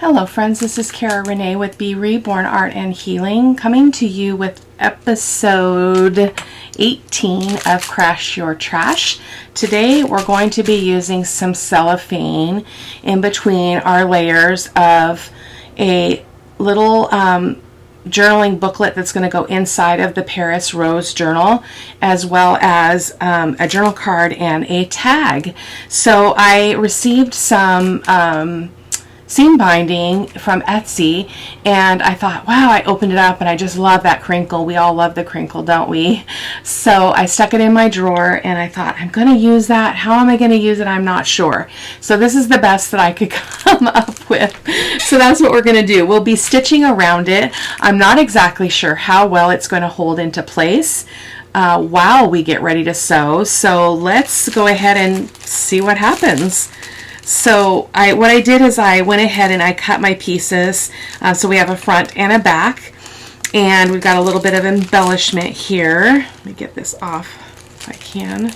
Hello friends, this is Cara-Renee with B.Reborn Art and Healing, coming to you with episode 18 of Crash Your Trash. Today we're going to be using some cellophane in between our layers of a little journaling booklet that's going to go inside of the Paris Rose journal, as well as a journal card and a tag. So I received some seam binding from Etsy, and I thought, wow, I opened it up and I just love that crinkle. We all love the crinkle, don't we? So I stuck it in my drawer and I thought, I'm going to use that. How am I going to use it? I'm not sure. So this is the best that I could come up with. So that's what we're going to do. We'll be stitching around it. I'm not exactly sure how well it's going to hold into place while we get ready to sew. So let's go ahead and see what happens. So what I did is I went ahead and I cut my pieces. So we have a front and a back, and we've got a little bit of embellishment here. Let me get this off if I can.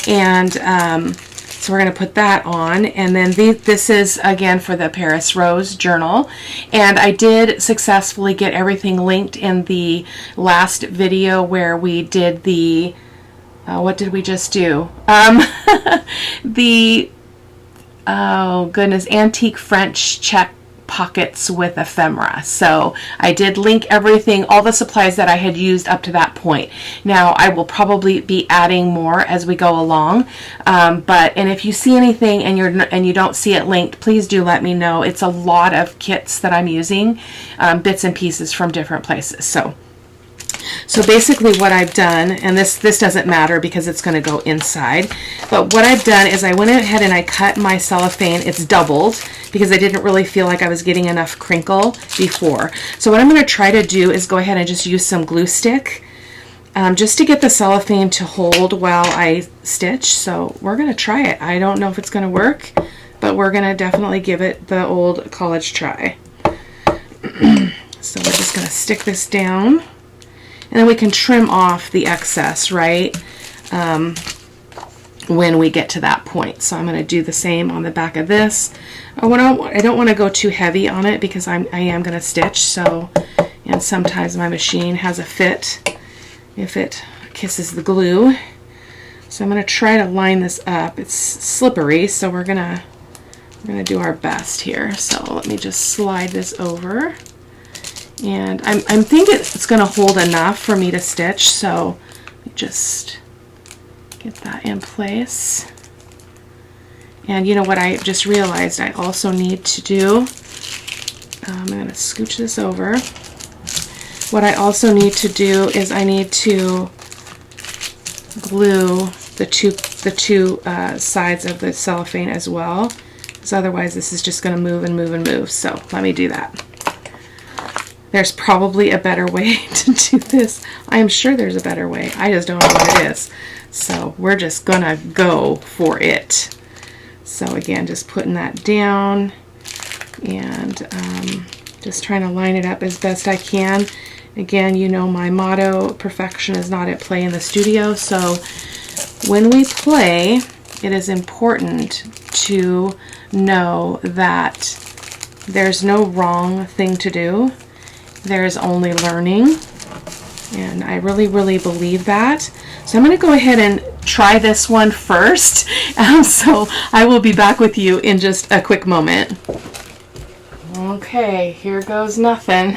And so we're going to put that on, and then this is again for the Paris Rose journal. And I did successfully get everything linked in the last video where we did the what did we just do? Oh goodness, antique French check pockets with ephemera. So I did link everything, all the supplies that I had used up to that point. Now I will probably be adding more as we go along, and if you see anything and you don't see it linked, please do let me know. It's a lot of kits that I'm using, bits and pieces from different places. So basically what I've done, and this doesn't matter because it's going to go inside, but what I've done is I went ahead and I cut my cellophane. It's doubled because I didn't really feel like I was getting enough crinkle before. So what I'm going to try to do is go ahead and just use some glue stick just to get the cellophane to hold while I stitch. So we're going to try it. I don't know if it's going to work, but we're going to definitely give it the old college try. So we're just going to stick this down. And then we can trim off the excess, right, when we get to that point. So I'm going to do the same on the back of this. I don't want to go too heavy on it because I am going to stitch. So, and sometimes my machine has a fit if it kisses the glue. So I'm going to try to line this up. It's slippery, so we're going to do our best here. So let me just slide this over. And I'm thinking it's going to hold enough for me to stitch, so let me just get that in place. And you know what I just realized I also need to do? I'm going to scooch this over. What I also need to do is I need to glue the two sides of the cellophane as well, because otherwise this is just going to move and move and move. So let me do that. There's probably a better way to do this. I am sure there's a better way. I just don't know what it is. So we're just gonna go for it. So again, just putting that down and just trying to line it up as best I can. Again, you know my motto, perfection is not at play in the studio. So when we play, it is important to know that there's no wrong thing to do. There's only learning, and I really, really believe that. So I'm going to go ahead and try this one first. So I will be back with you in just a quick moment. Okay, here goes nothing.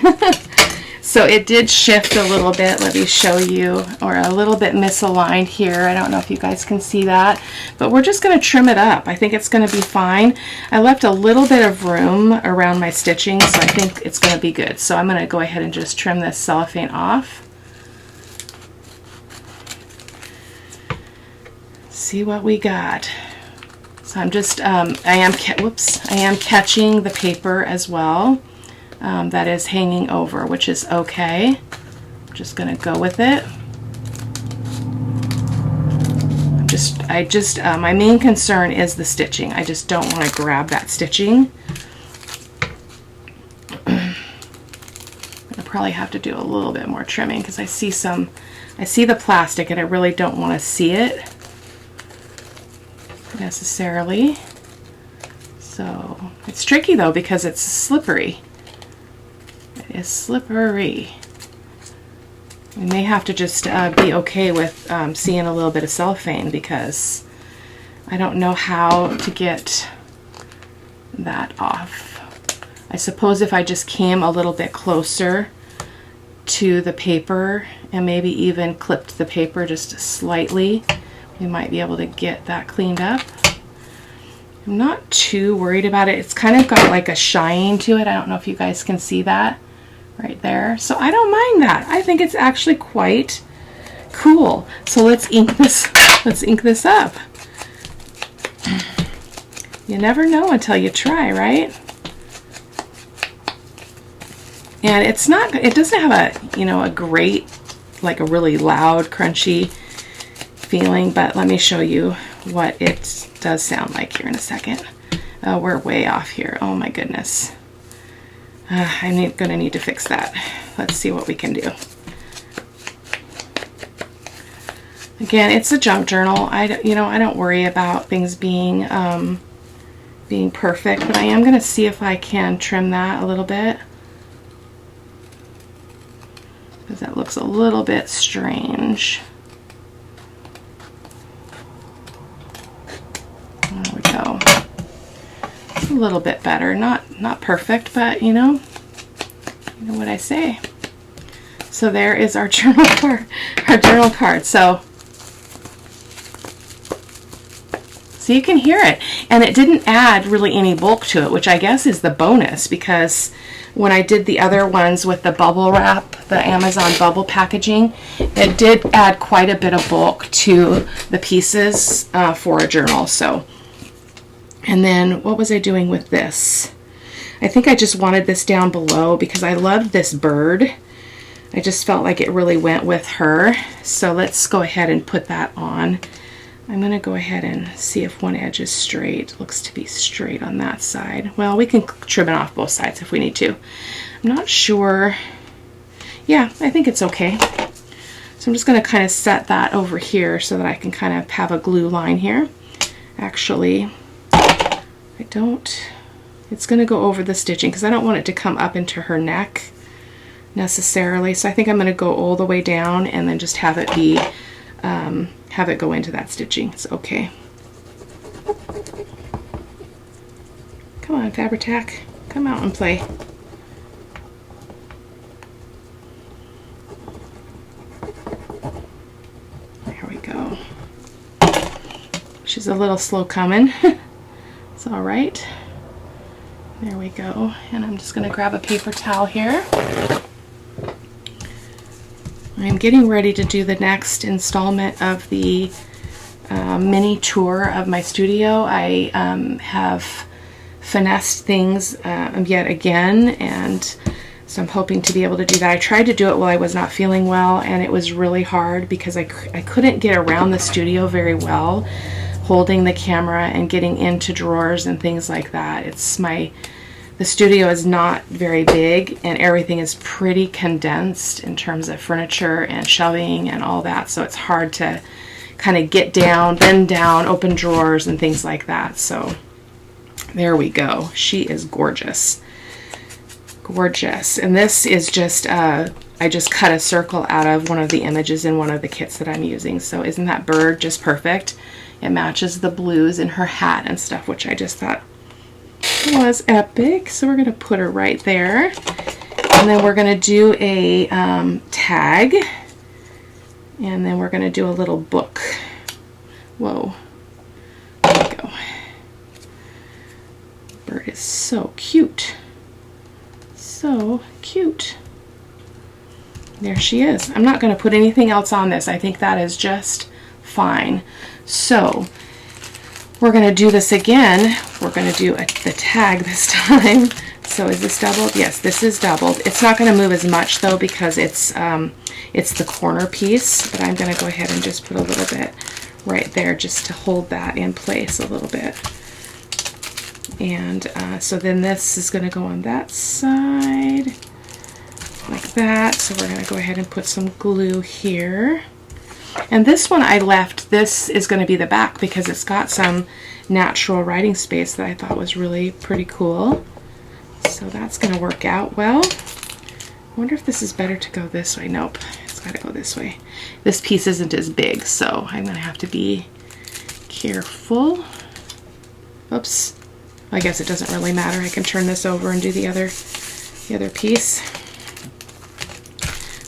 So it did shift a little bit. Let me show you, or a little bit misaligned here. I don't know if you guys can see that, but we're just going to trim it up. I think it's going to be fine. I left a little bit of room around my stitching, so I think it's going to be good. So I'm going to go ahead and just trim this cellophane off. See what we got. So I'm just, I am catching the paper as well. That is hanging over, which is okay. I'm just going to go with it. My main concern is the stitching. I just don't want to grab that stitching. I probably have to do a little bit more trimming because I see the plastic and I really don't want to see it necessarily. So it's tricky though because it's slippery. It is slippery. You may have to just be okay with seeing a little bit of cellophane because I don't know how to get that off. I suppose if I just came a little bit closer to the paper and maybe even clipped the paper just slightly, we might be able to get that cleaned up. I'm not too worried about it. It's kind of got like a shine to it. I don't know if you guys can see that right there. So I don't mind that. I think it's actually quite cool. So let's ink this. Let's ink this up. You never know until you try, right? And it's not, it doesn't have a, you know, a great, like a really loud, crunchy feeling, but let me show you what it does sound like here in a second. We're way off here. Oh my goodness. I'm gonna need to fix that. Let's see what we can do. Again, it's a junk journal. I don't worry about things being being perfect, but I am gonna see if I can trim that a little bit, because that looks a little bit strange. There we go. A little bit better. Not perfect, but you know what I say. So there is our journal card. Our journal card. So you can hear it, and it didn't add really any bulk to it, which I guess is the bonus, because when I did the other ones with the bubble wrap, the Amazon bubble packaging, it did add quite a bit of bulk to the pieces for a journal. So, and then what was I doing with this? I think I just wanted this down below because I loved this bird. I just felt like it really went with her. So let's go ahead and put that on. I'm going to go ahead and see if one edge is straight. It looks to be straight on that side. Well, we can trim it off both sides if we need to. I'm not sure. Yeah, I think it's okay. So I'm just going to kind of set that over here so that I can kind of have a glue line here. Actually, I don't. It's going to go over the stitching because I don't want it to come up into her neck necessarily. So I think I'm going to go all the way down and then just have it be have it go into that stitching. It's okay. Come on, Fabri-Tac. Come out and play. There we go. She's a little slow coming. It's all right. There we go. And I'm just going to grab a paper towel here. I'm getting ready to do the next installment of the mini tour of my studio. I have finessed things yet again, and so I'm hoping to be able to do that. I tried to do it while I was not feeling well, and it was really hard because I couldn't get around the studio very well, holding the camera and getting into drawers and things like that. The studio is not very big, and everything is pretty condensed in terms of furniture and shelving and all that, so it's hard to kind of get down, bend down, open drawers and things like that. So there we go. She is gorgeous. Gorgeous. And this is just, I just cut a circle out of one of the images in one of the kits that I'm using. So isn't that bird just perfect? It matches the blues in her hat and stuff, which I just thought was epic. So we're going to put her right there, and then we're going to do a tag, and then we're going to do a little book. Whoa, there we go. Bird is so cute, so cute. There she is. I'm not going to put anything else on this. I think that is just fine. So we're going to do this again. We're going to do the tag this time. So is this doubled? Yes, this is doubled. It's not going to move as much though because it's the corner piece, but I'm going to go ahead and just put a little bit right there just to hold that in place a little bit. And so then this is going to go on that side like that. So we're going to go ahead and put some glue here. And this one I left, this is going to be the back because it's got some natural writing space that I thought was really pretty cool. So that's going to work out well. I wonder if this is better to go this way. Nope, it's got to go this way. This piece isn't as big, so I'm going to have to be careful. Oops. I guess it doesn't really matter. I can turn this over and do the other piece.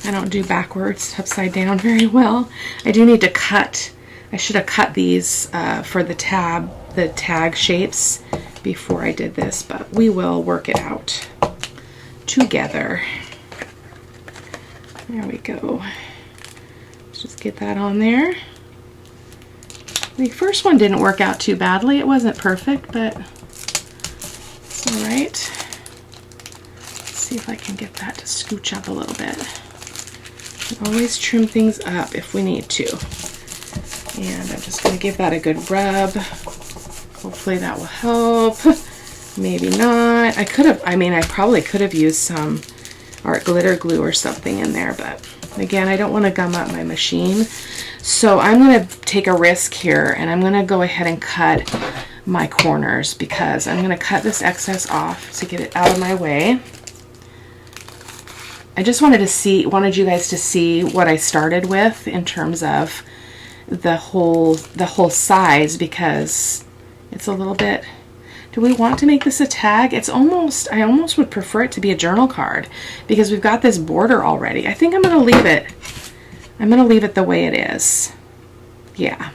I don't do backwards, upside down very well. I do need to cut. I should have cut these for the tag shapes before I did this, but we will work it out together. There we go. Let's just get that on there. The first one didn't work out too badly. It wasn't perfect, but it's all right. Let's see if I can get that to scooch up a little bit. Always trim things up if we need to. And I'm just going to give that a good rub. Hopefully that will help. Maybe not. I probably could have used some art glitter glue or something in there, but again, I don't want to gum up my machine. So I'm going to take a risk here, and I'm going to go ahead and cut my corners because I'm going to cut this excess off to get it out of my way. I just wanted you guys to see what I started with in terms of the whole size, because it's a little bit. Do we want to make this a tag? I almost would prefer it to be a journal card because we've got this border already. I think I'm going to leave it. I'm going to leave it the way it is. Yeah.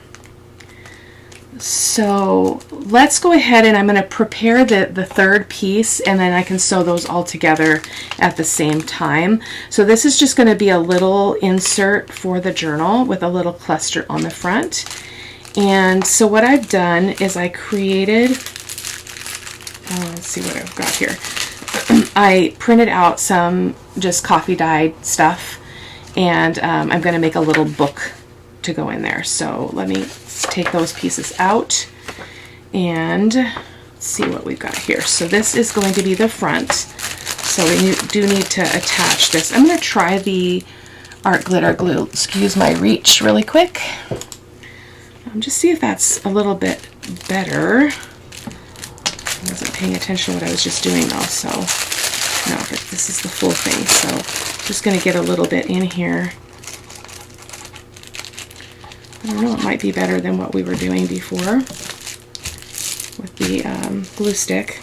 So let's go ahead and I'm going to prepare the third piece, and then I can sew those all together at the same time. So this is just going to be a little insert for the journal with a little cluster on the front. And so what I've done is I created, let's see what I've got here. I printed out some just coffee dyed stuff, and I'm going to make a little book to go in there. So let me take those pieces out and see what we've got here. So this is going to be the front. So we do need to attach this. I'm going to try the art glitter glue. Excuse my reach really quick. Just see if that's a little bit better. I wasn't paying attention to what I was just doing though. So no, this is the full thing. So just going to get a little bit in here. I don't know, it might be better than what we were doing before with the glue stick.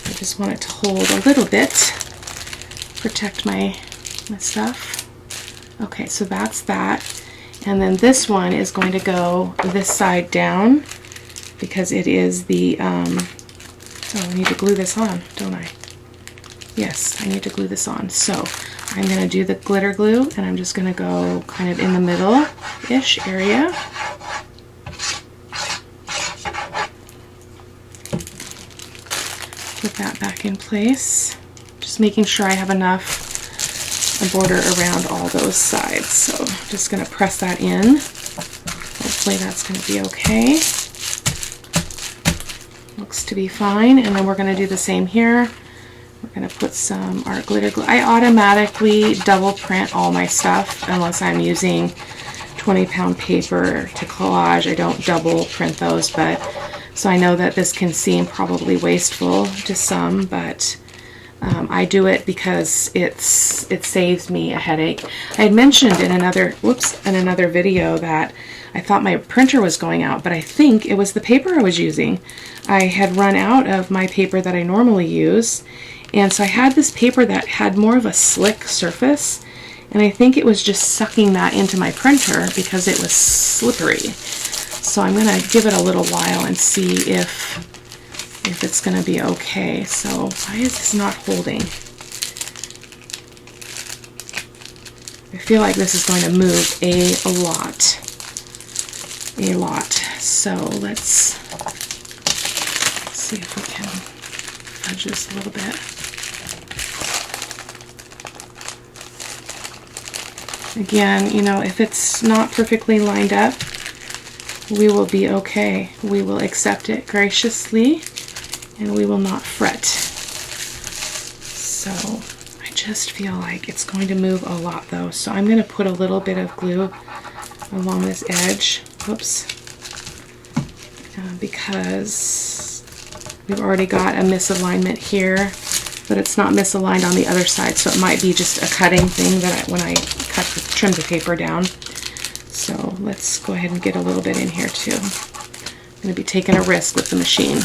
I just want it to hold a little bit, protect my stuff. Okay, so that's that. And then this one is going to go this side down because it is the, oh, I need to glue this on, don't I? Yes, I need to glue this on. So I'm going to do the glitter glue, and I'm just going to go kind of in the middle-ish area. Put that back in place. Just making sure I have enough border around all those sides. So I'm just going to press that in. Hopefully that's going to be okay. Looks to be fine. And then we're going to do the same here. We're going to put some art glitter glue. I automatically double print all my stuff unless I'm using 20-pound paper to collage. I don't double print those, but so I know that this can seem probably wasteful to some, but I do it because it saves me a headache. I had mentioned in another video that I thought my printer was going out, but I think it was the paper I was using. I had run out of my paper that I normally use, and so I had this paper that had more of a slick surface, and I think it was just sucking that into my printer because it was slippery. So I'm going to give it a little while and see if it's going to be okay. So why is this not holding? I feel like this is going to move a lot. So let's see if we can fudge this a little bit. Again, you know, if it's not perfectly lined up, we will be okay. We will accept it graciously, and we will not fret. So I just feel like it's going to move a lot though. So I'm going to put a little bit of glue along this edge. Whoops. Because we've already got a misalignment here, but it's not misaligned on the other side, so it might be just a cutting thing that when I trim the paper down. So let's go ahead and get a little bit in here too. I'm going to be taking a risk with the machine.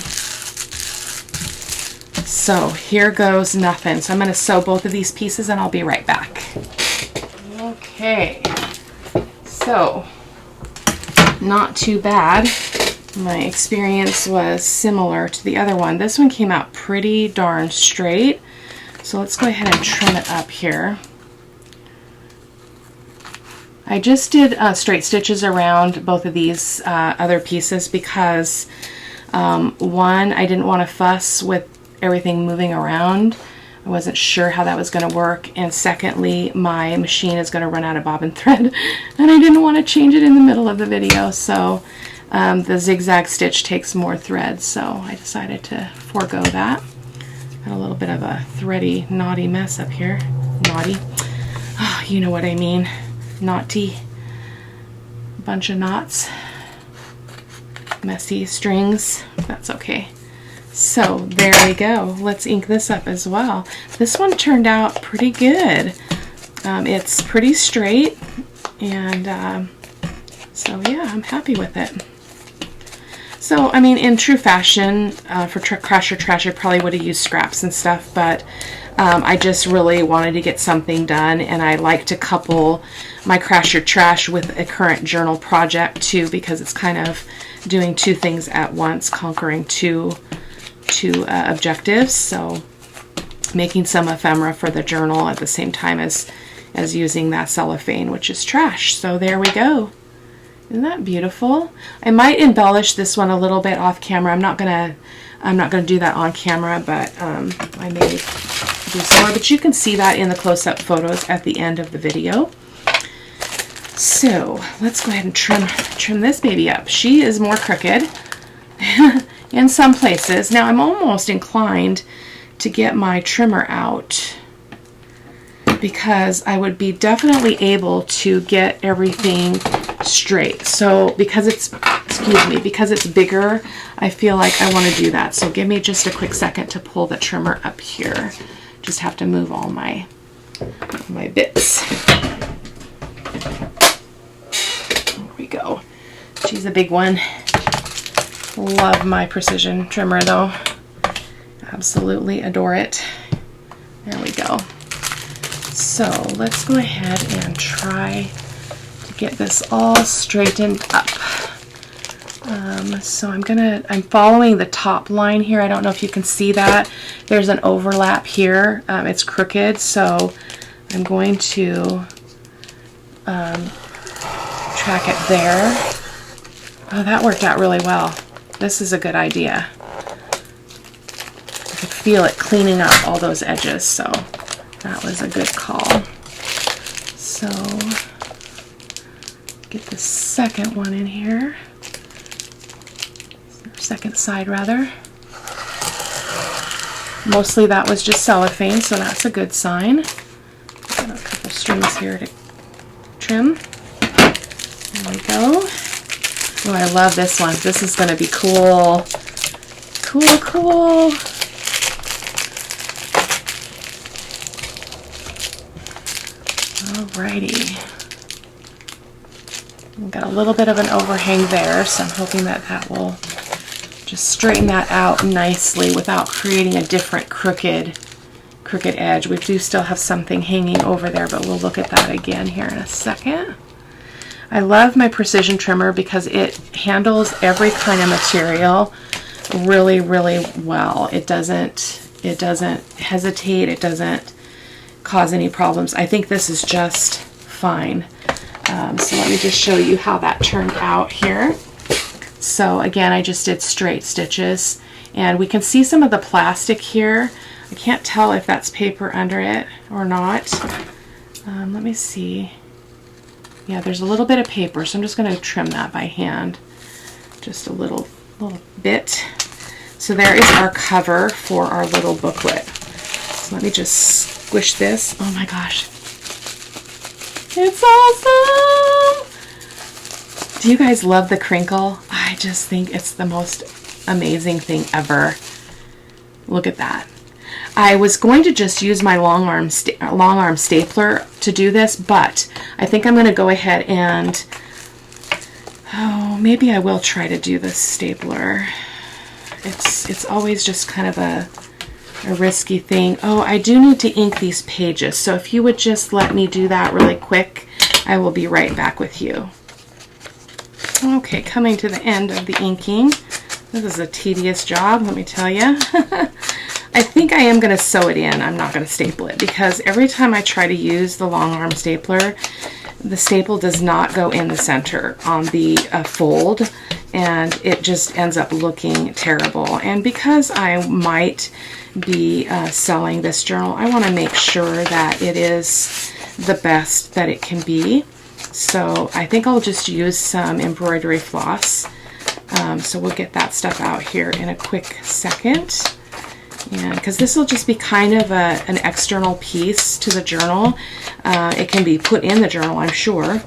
So here goes nothing. So I'm going to sew both of these pieces and I'll be right back. Okay, so not too bad. My experience was similar to the other one. This one came out pretty darn straight. So let's go ahead and trim it up here. I just did straight stitches around both of these other pieces because one, I didn't want to fuss with everything moving around. I wasn't sure how that was going to work, and secondly, my machine is going to run out of bobbin thread and I didn't want to change it in the middle of the video, so the zigzag stitch takes more thread, so I decided to forego that. Got a little bit of a thready, knotty mess up here. Knotty. Oh, you know what I mean. Knotty. Bunch of knots. Messy strings. That's okay. So there we go. Let's ink this up as well. This one turned out pretty good. It's pretty straight, and so yeah, I'm happy with it. So I mean, in true fashion, for Crash Your Trash, I probably would have used scraps and stuff, but I just really wanted to get something done, and I like to couple my Crash Your Trash with a current journal project too, because it's kind of doing two things at once, conquering two objectives. So making some ephemera for the journal at the same time as using that cellophane, which is trash. So there we go. Isn't that beautiful? I might embellish this one a little bit off camera. I'm not gonna do that on camera, but I may do some more. But you can see that in the close-up photos at the end of the video. So let's go ahead and trim this baby up. She is more crooked in some places. Now I'm almost inclined to get my trimmer out because I would be definitely able to get everything straight. So because it's, because it's bigger, I feel like I want to do that. So give me just a quick second to pull the trimmer up here. Just have to move all my bits. There we go. She's a big one. Love my precision trimmer though. Absolutely adore it. There we go. So let's go ahead and try to get this all straightened up. So I'm following the top line here. I don't know if you can see that. There's an overlap here. It's crooked, so I'm going to track it there. Oh, that worked out really well. This is a good idea. I could feel it cleaning up all those edges, so that was a good call. So get the second one in here. Second side rather. Mostly that was just cellophane, so that's a good sign. Got a couple strings here to trim. There we go. Oh, I love this one. This is going to be cool. Cool, cool. Alrighty. I've got a little bit of an overhang there, so I'm hoping that that will just straighten that out nicely without creating a different crooked edge. We do still have something hanging over there, but we'll look at that again here in a second. I love my precision trimmer because it handles every kind of material really, really well. It doesn't hesitate. It doesn't cause any problems. I think this is just fine. So let me just show you how that turned out here. So again, I just did straight stitches, and we can see some of the plastic here. I can't tell if that's paper under it or not. Let me see. Yeah, there's a little bit of paper, so I'm just going to trim that by hand. Just a little bit. So there is our cover for our little booklet. So let me just squish this. Oh my gosh. It's awesome! Do you guys love the crinkle? I just think it's the most amazing thing ever. Look at that. I was going to just use my long arm stapler to do this, but I think I'm going to go ahead and, oh, maybe I will try to do this stapler. It's always just kind of a risky thing. Oh, I do need to ink these pages, so if you would just let me do that really quick, I will be right back with you. Okay, coming to the end of the inking. This is a tedious job, let me tell you. I think I am going to sew it in. I'm not going to staple it, because every time I try to use the long arm stapler, the staple does not go in the center on the fold, and it just ends up looking terrible. And because I might be selling this journal, I want to make sure that it is the best that it can be. So I think I'll just use some embroidery floss. So we'll get that stuff out here in a quick second. And because this will just be kind of an external piece to the journal. It can be put in the journal, I'm sure,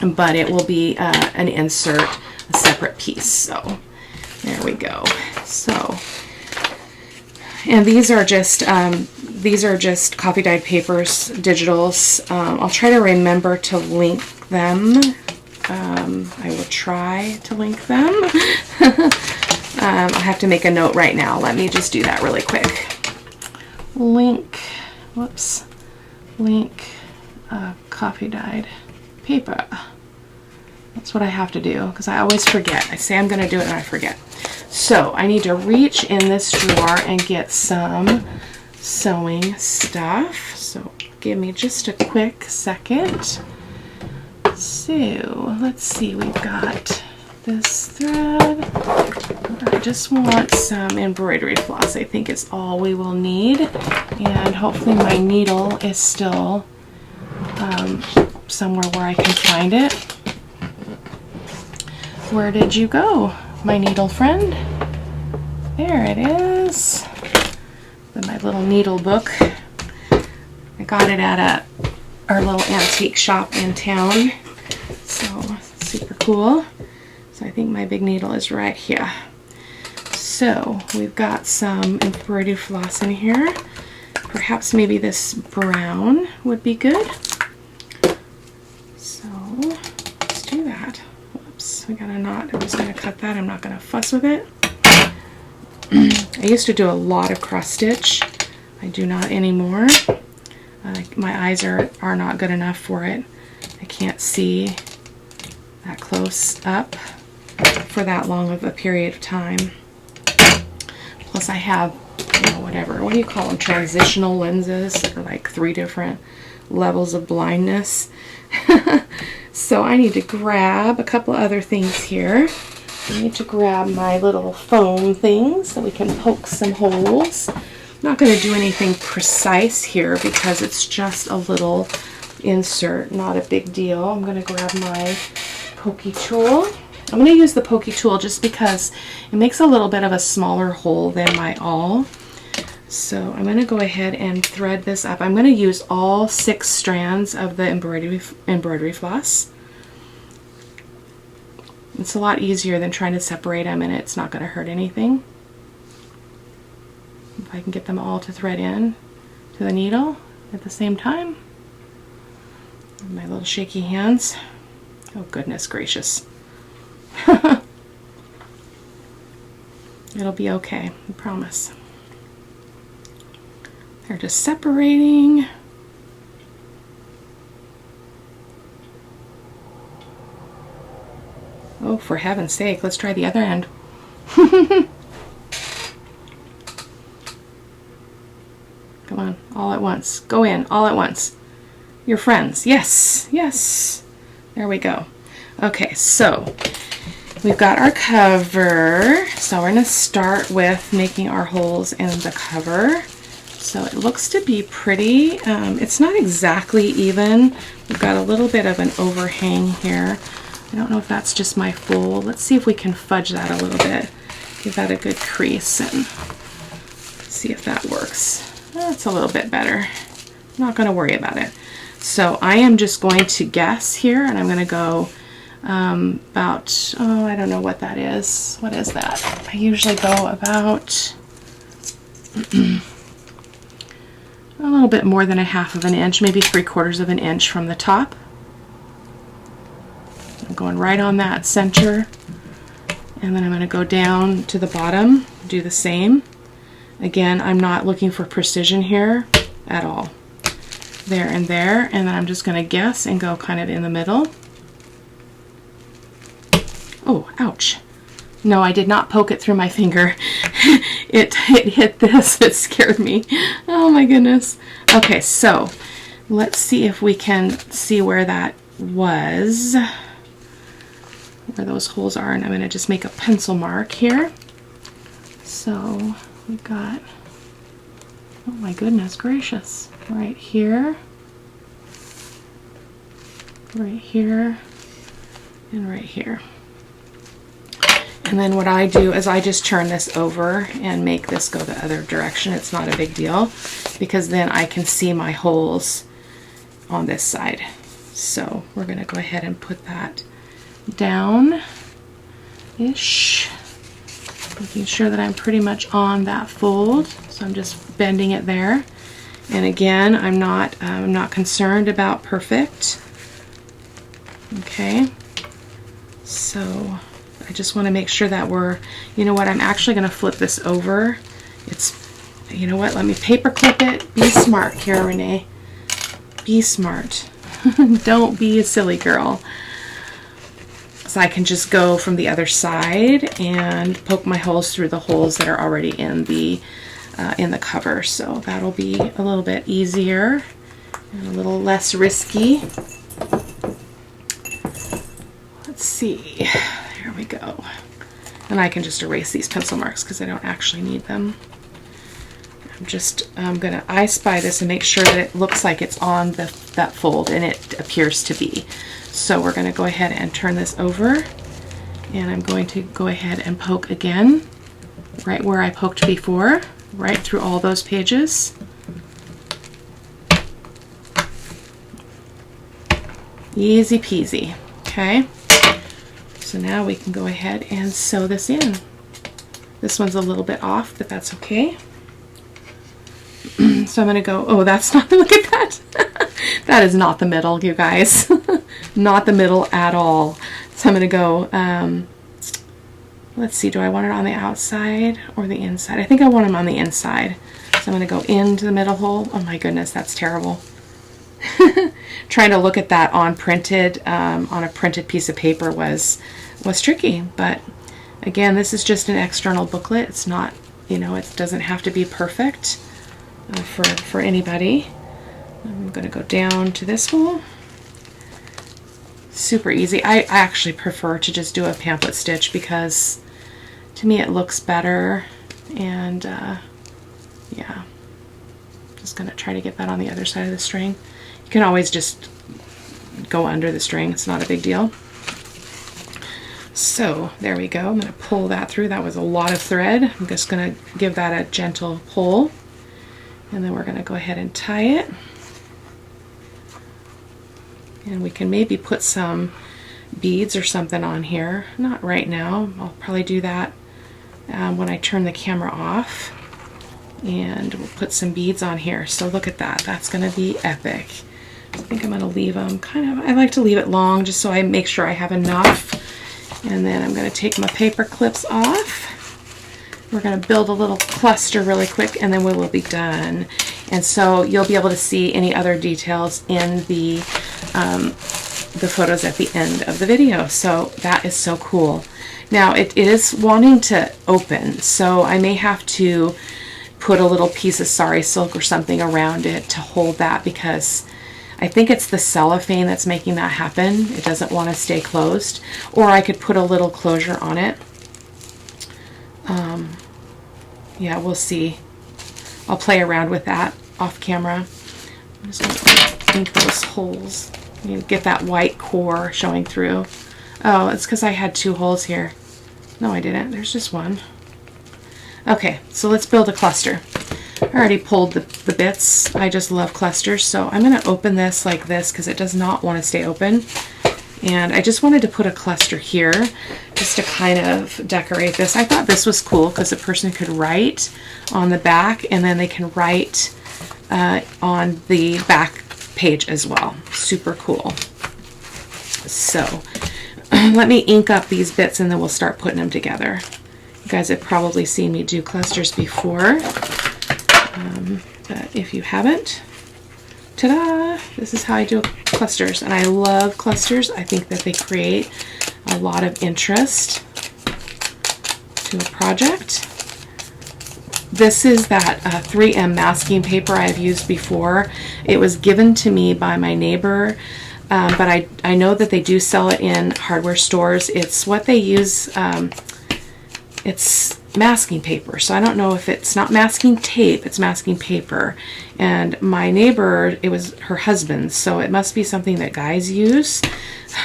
but it will be an insert, a separate piece. So there we go. So, and these are just coffee dyed papers, digitals. I'll try to remember to link them. I will try to link them. I have to make a note right now. Let me just do that really quick. Link, whoops, link coffee dyed paper. That's what I have to do, because I always forget. I say I'm going to do it and I forget. So I need to reach in this drawer and get some sewing stuff. So give me just a quick second. So let's see, we've got this thread. I just want some embroidery floss. I think it's all we will need. And hopefully my needle is still somewhere where I can find it. Where did you go, my needle friend? There it is. In my little needle book. I got it at our little antique shop in town. So super cool. So I think my big needle is right here. So we've got some embroidery floss in here. Perhaps maybe this brown would be good. So let's do that. Whoops, we got a knot. I'm just going to cut that. I'm not going to fuss with it. I used to do a lot of cross stitch. I do not anymore. My eyes are not good enough for it. I can't see that close up for that long of a period of time. Plus I have, you know, whatever, what do you call them, transitional lenses, that are like 3 different levels of blindness. So I need to grab a couple other things here. I need to grab my little foam things so we can poke some holes. I'm not going to do anything precise here because it's just a little insert, not a big deal. I'm going to grab my pokey tool. I'm going to use the pokey tool just because it makes a little bit of a smaller hole than my awl. So I'm going to go ahead and thread this up. I'm going to use all 6 strands of the embroidery floss. It's a lot easier than trying to separate them, and it's not going to hurt anything. If I can get them all to thread in to the needle at the same time. My little shaky hands. Oh, goodness gracious. It'll be okay, I promise. They're just separating. Oh, for heaven's sake, let's try the other end. Come on, all at once. Go in, all at once. Your friends. Yes, yes. There we go. Okay, so we've got our cover. So we're going to start with making our holes in the cover. So it looks to be pretty. It's not exactly even. We've got a little bit of an overhang here. I don't know if that's just my fold. Let's see if we can fudge that a little bit. Give that a good crease and see if that works. That's a little bit better. not going to worry about it. So I am just going to guess here, and I'm going to go about, oh, I don't know what that is. What is that? I usually go about a little bit more than 1/2 of an inch, maybe 3/4 of an inch from the top. I'm going right on that center, and then I'm going to go down to the bottom, do the same. Again, I'm not looking for precision here at all. There and there, and then I'm just going to guess and go kind of in the middle. Oh, ouch. No, I did not poke it through my finger. It hit this. It scared me. Oh my goodness. Okay, so let's see if we can see where that was, where those holes are, and I'm going to just make a pencil mark here. So we've got, oh my goodness gracious, right here, right here, and right here. And then what I do is I just turn this over and make this go the other direction. It's not a big deal, because then I can see my holes on this side. So we're going to go ahead and put that down-ish, making sure that I'm pretty much on that fold. So I'm just bending it there. And again, I'm not concerned about perfect. Okay, so I just want to make sure that we're, you know what, I'm actually going to flip this over. It's, you know what, let me paper clip it. Be smart, Cara-Renee. Be smart. Don't be a silly girl. So I can just go from the other side and poke my holes through the holes that are already in the cover. So that'll be a little bit easier and a little less risky. Let's see. There we go. And I can just erase these pencil marks because I don't actually need them. I'm going to I spy this and make sure that it looks like it's on that fold, and it appears to be. So we're going to go ahead and turn this over, and I'm going to go ahead and poke again right where I poked before, right through all those pages. Easy peasy. Okay, so now we can go ahead and sew this in. This one's a little bit off, but that's okay. So I'm going to go, oh, that's not, look at that. That is not the middle, you guys. Not the middle at all. So I'm going to go, let's see, do I want it on the outside or the inside? I think I want them on the inside. So I'm going to go into the middle hole. Oh my goodness, that's terrible. Trying to look at that on a printed piece of paper was tricky. But again, this is just an external booklet. It's not, you know, it doesn't have to be perfect for anybody. I'm going to go down to this hole. Super easy. I actually prefer to just do a pamphlet stitch because to me it looks better. And yeah, just going to try to get that on the other side of the string. You can always just go under the string. It's not a big deal. So there we go. I'm going to pull that through. That was a lot of thread. I'm just going to give that a gentle pull. And then we're going to go ahead and tie it. And we can maybe put some beads or something on here. Not right now. I'll probably do that when I turn the camera off. And we'll put some beads on here. So look at that. That's going to be epic. I think I'm going to leave them kind of, I like to leave it long just so I make sure I have enough. And then I'm going to take my paper clips off. We're going to build a little cluster really quick, and then we will be done. And so you'll be able to see any other details in the photos at the end of the video. So that is so cool. Now it is wanting to open, so I may have to put a little piece of sari silk or something around it to hold that, because I think it's the cellophane that's making that happen. It doesn't want to stay closed. Or I could put a little closure on it. Yeah, we'll see. I'll play around with that off camera. I'm just going to ink those holes. You get that white core showing through. Oh, it's because I had 2 holes here. No, I didn't. There's just one. Okay, so let's build a cluster. I already pulled the bits. I just love clusters, so I'm going to open this like this because it does not want to stay open. And I just wanted to put a cluster here just to kind of decorate this. I thought this was cool because a person could write on the back and then they can write on the back page as well. Super cool. So let me ink up these bits and then we'll start putting them together. You guys have probably seen me do clusters before, but if you haven't, ta-da! This is how I do clusters, and I love clusters. I think that they create a lot of interest to a project. This is that 3M masking paper I've used before. It was given to me by my neighbor, but I know that they do sell it in hardware stores. It's what they use. It's masking paper, so I don't know if it's not masking tape, it's masking paper. And my neighbor, it was her husband's, so it must be something that guys use.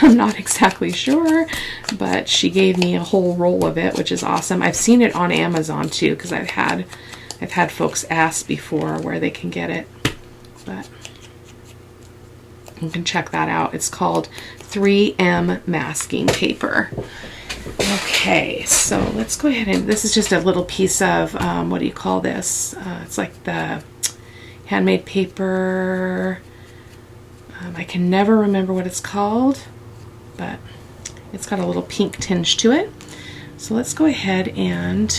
I'm not exactly sure, but she gave me a whole roll of it, which is awesome. I've seen it on Amazon too, because I've had folks ask before where they can get it, but you can check that out. It's called 3M masking paper. Okay, so let's go ahead and, this is just a little piece of, what do you call this? It's like the handmade paper. I can never remember what it's called, but it's got a little pink tinge to it. So let's go ahead and,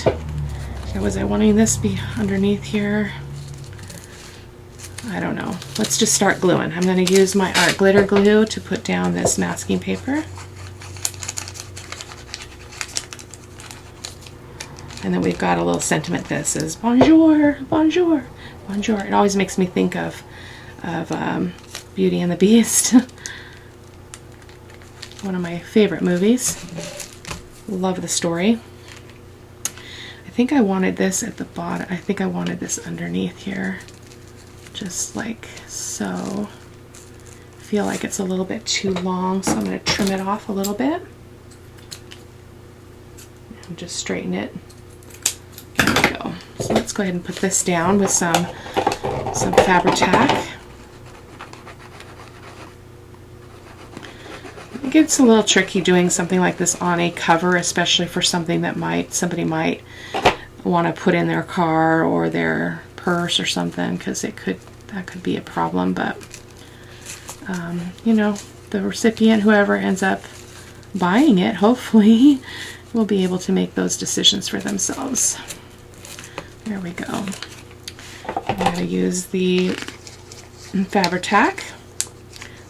was I wanting this to be underneath here? I don't know. Let's just start gluing. I'm going to use my art glitter glue to put down this masking paper. And then we've got a little sentiment that says, bonjour, bonjour, bonjour. It always makes me think of Beauty and the Beast. One of my favorite movies. Love the story. I think I wanted this at the bottom. I think I wanted this underneath here. Just like so. I feel like it's a little bit too long, so I'm going to trim it off a little bit. And just straighten it. There we go. So let's go ahead and put this down with some Fabri-Tac. It gets a little tricky doing something like this on a cover, especially for something that somebody might want to put in their car or their purse or something, because that could be a problem. But you know, the recipient, whoever ends up buying it, hopefully will be able to make those decisions for themselves. There we go. I'm going to use the Fabri-Tac.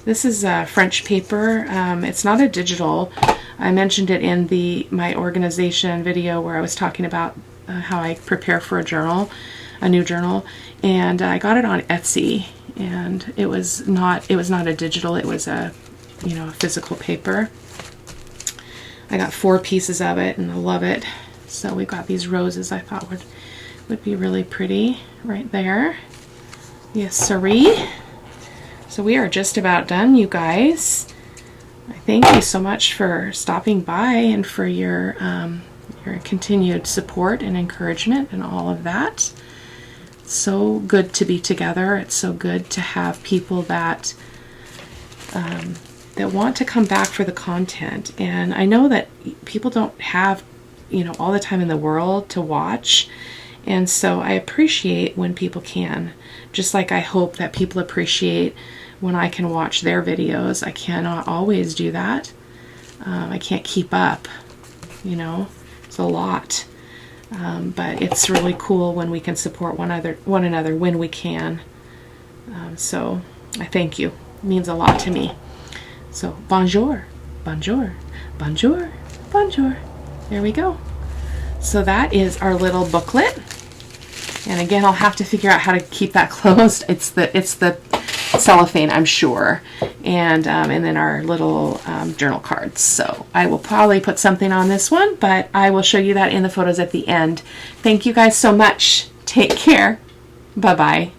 This is French paper. It's not a digital. I mentioned it in my organization video where I was talking about how I prepare for a new journal, and I got it on Etsy, and it was not a digital. It was a physical paper. I got 4 pieces of it, and I love it. So we've got these roses I thought would be really pretty right there. Yes, siree. So we are just about done, you guys. I thank you so much for stopping by and for your continued support and encouragement and all of that. It's so good to be together. It's so good to have people that want to come back for the content. And I know that people don't have all the time in the world to watch, and so I appreciate when people can, just like I hope that people appreciate when I can watch their videos. I cannot always do that. I can't keep up, it's a lot, but it's really cool when we can support one another when we can. So I thank you. It means a lot to me. So bonjour, bonjour, bonjour, bonjour. There we go. So that is our little booklet. And again, I'll have to figure out how to keep that closed. It's the cellophane, I'm sure, and then our little journal cards. So I will probably put something on this one, but I will show you that in the photos at the end. Thank you guys so much. Take care. Bye-bye.